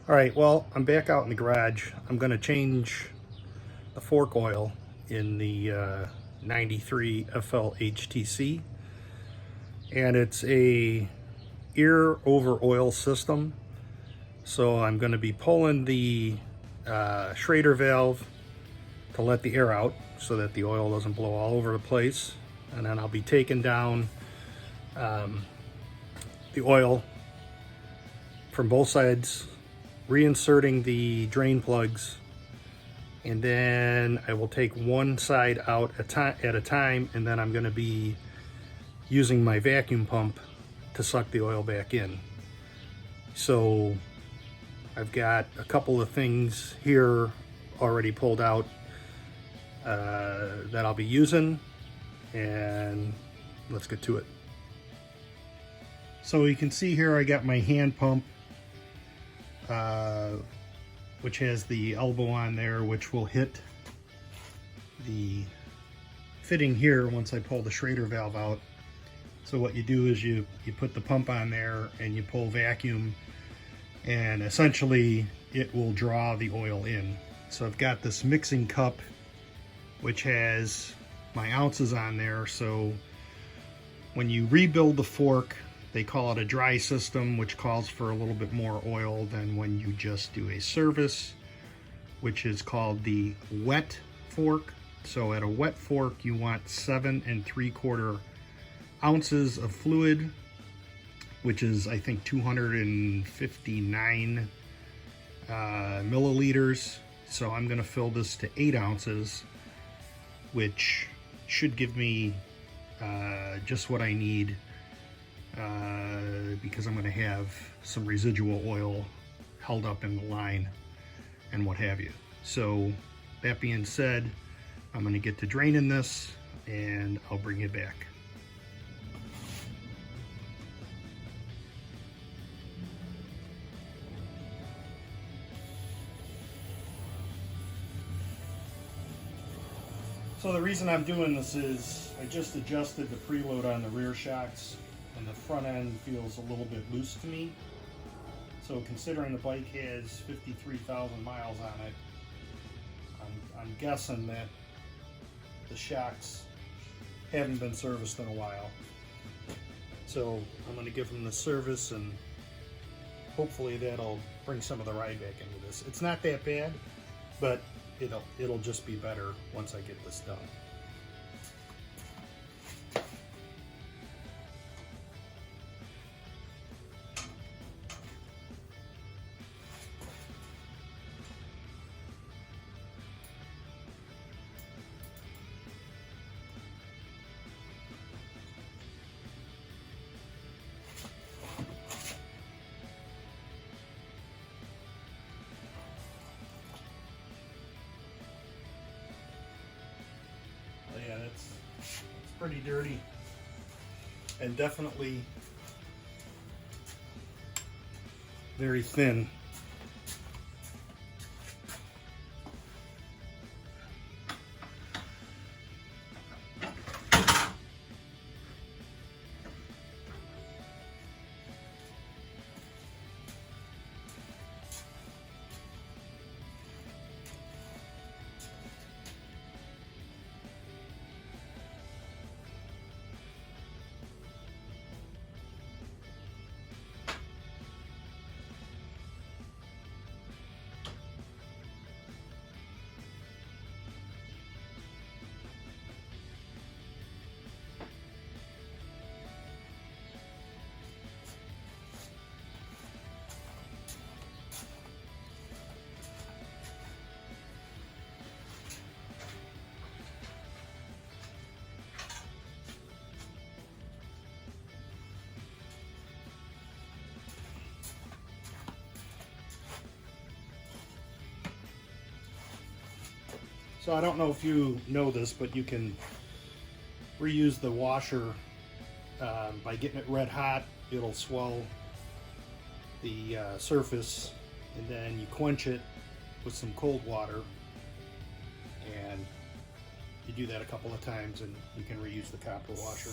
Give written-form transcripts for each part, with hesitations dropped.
All right, well, I'm back out in the garage. I'm going to change the fork oil in the 93 FLHTC, and it's a air over oil system. So I'm going to be pulling the Schrader valve to let the air out so that the oil doesn't blow all over the place, and then I'll be taking down the oil from both sides, reinserting the drain plugs, and then I will take one side out at a time, and then I'm going to be using my vacuum pump to suck the oil back in. So I've got a couple of things here already pulled out that I'll be using, and let's get to it. So you can see here I got my hand pump, which has the elbow on there, which will hit the fitting here once I pull the Schrader valve out. So what you do is you put the pump on there and you pull vacuum, and essentially it will draw the oil in. So I've got this mixing cup which has my ounces on there. So when you rebuild the fork, they call it a dry system, which calls for a little bit more oil than when you just do a service, which is called the wet fork. So at a wet fork, you want 7 3/4 ounces of fluid, which is, I think, 259 milliliters. So I'm going to fill this to 8 ounces, which should give me just what I need, because I'm going to have some residual oil held up in the line and what have you. So that being said, I'm going to get to draining this and I'll bring you back. So the reason I'm doing this is I just adjusted the preload on the rear shocks, and the front end feels a little bit loose to me. So considering the bike has 53,000 miles on it, I'm guessing that the shocks haven't been serviced in a while. So I'm going to give them the service, and hopefully that'll bring some of the ride back into this. It's not that bad, but it'll just be better once I get this done. Yeah, it's pretty dirty, and definitely very thin. So I don't know if you know this, but you can reuse the washer by getting it red hot. It'll swell the surface, and then you quench it with some cold water, and you do that a couple of times and you can reuse the copper washer.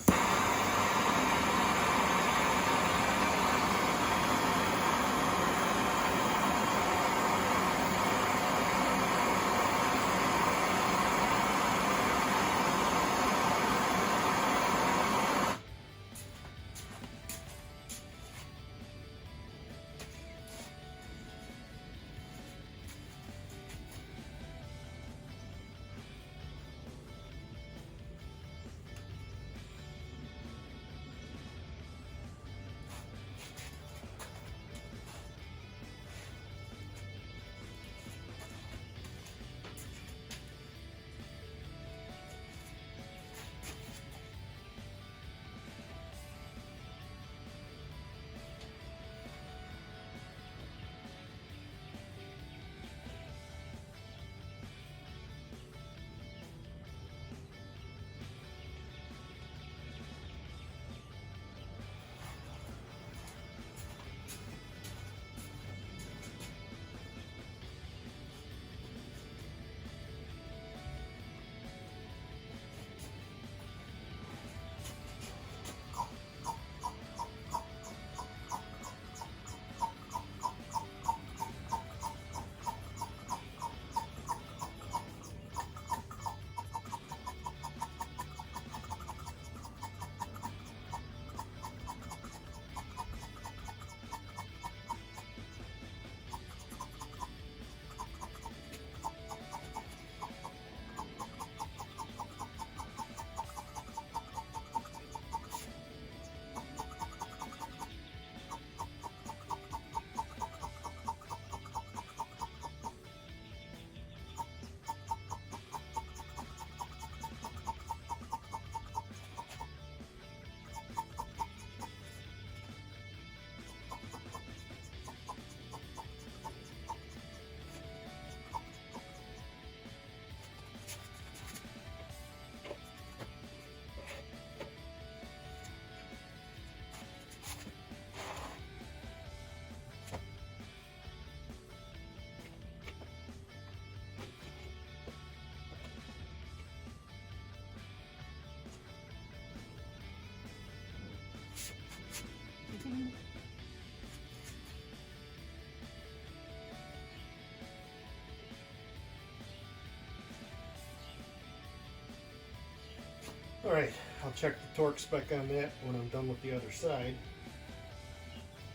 Alright, I'll check the torque spec on that when I'm done with the other side.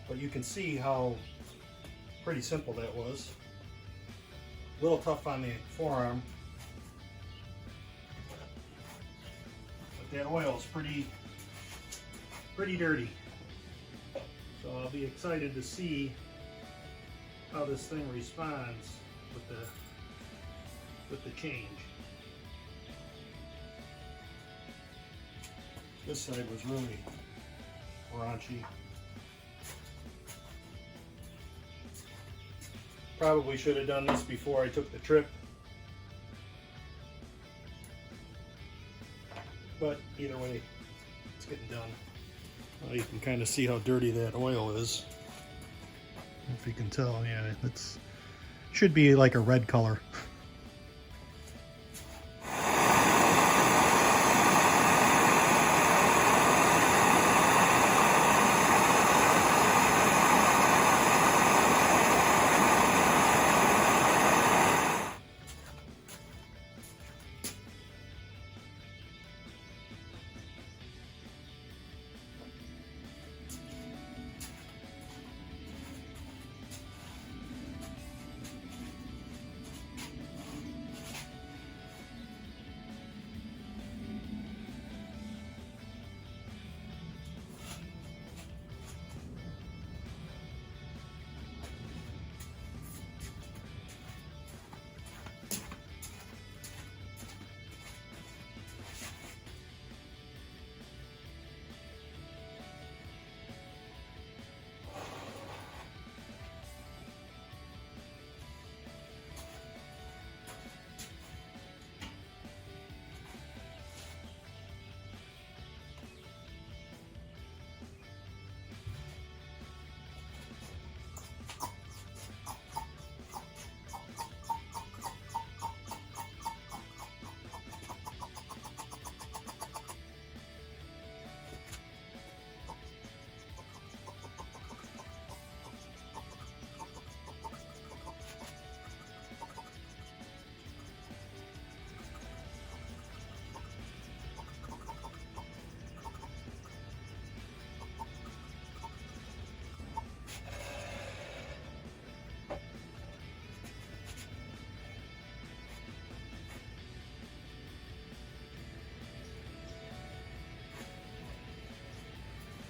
But you can see how pretty simple that was. A little tough on the forearm. But that oil is pretty dirty. So I'll be excited to see how this thing responds with the change. This side was really raunchy. Probably should have done this before I took the trip. But either way, it's getting done. Well, you can kind of see how dirty that oil is. If you can tell, yeah, it's should be like a red color.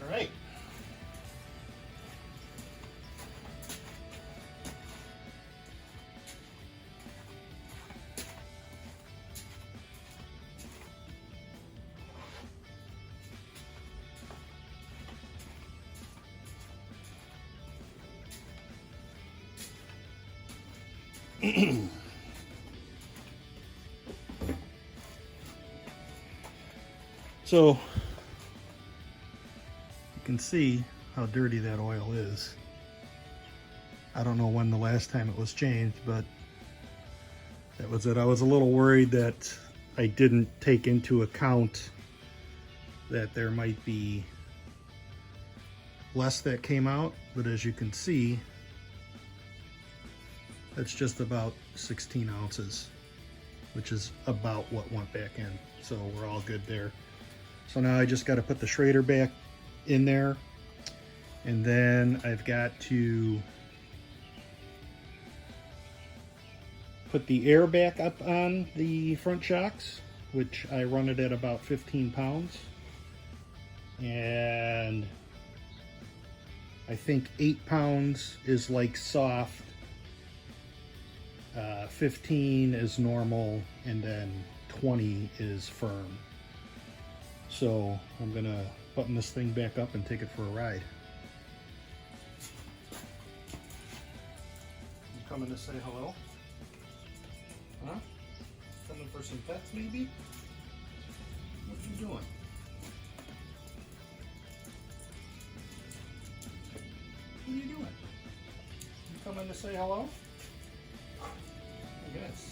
All right. So you can see how dirty that oil is. I don't know when the last time it was changed, but that was it. I was a little worried that I didn't take into account that there might be less that came out, but as you can see, that's just about 16 ounces, which is about what went back in. So we're all good there. So now I just got to put the Schrader back in there, and then I've got to put the air back up on the front shocks, which I run it at about 15 pounds. And I think 8 pounds is like soft, 15 is normal, and then 20 is firm. So I'm gonna button this thing back up and take it for a ride. You coming to say hello? Huh? Coming for some pets maybe? What you doing? What are you doing? You coming to say hello? I guess.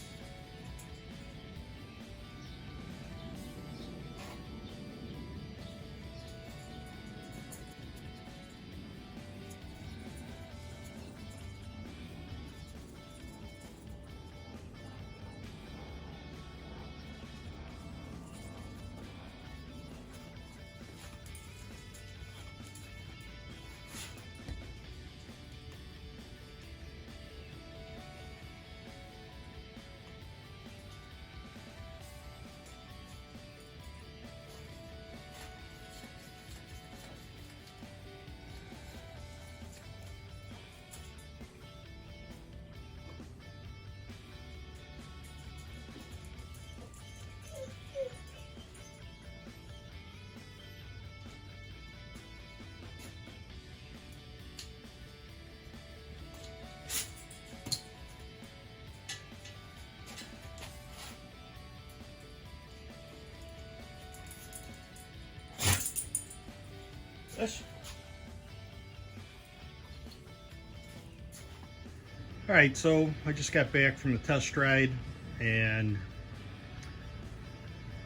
All right, so I just got back from the test ride, and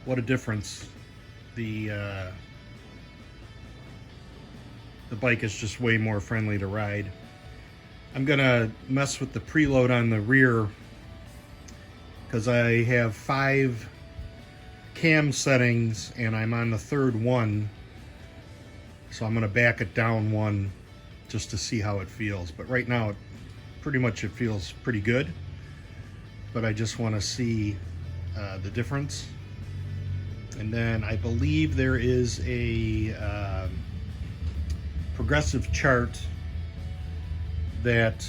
what a difference. The bike is just way more friendly to ride. I'm gonna mess with the preload on the rear because I have 5 cam settings and I'm on the 3rd one, so I'm gonna back it down one just to see how it feels. But right now pretty much it feels pretty good, but I just want to see the difference. And then I believe there is a progressive chart that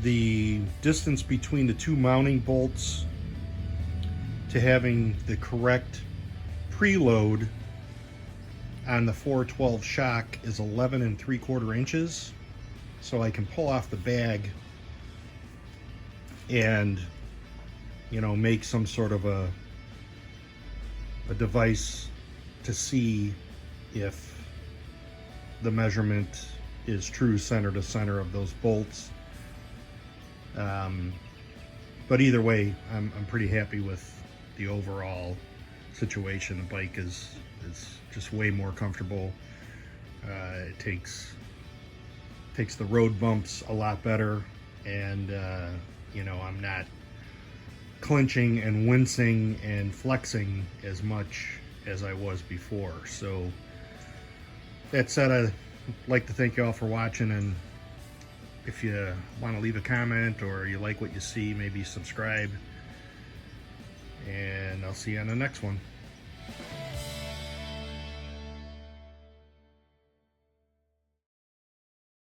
the distance between the 2 mounting bolts to having the correct preload on the 412 shock is 11 3/4 inches. So I can pull off the bag and, you know, make some sort of a device to see if the measurement is true center to center of those bolts. But either way, I'm pretty happy with the overall situation. The bike is just way more comfortable. It takes the road bumps a lot better, and you know, I'm not clenching and wincing and flexing as much as I was before. So that said, I'd like to thank you all for watching, and if you want to leave a comment or you like what you see, maybe subscribe, and I'll see you on the next one.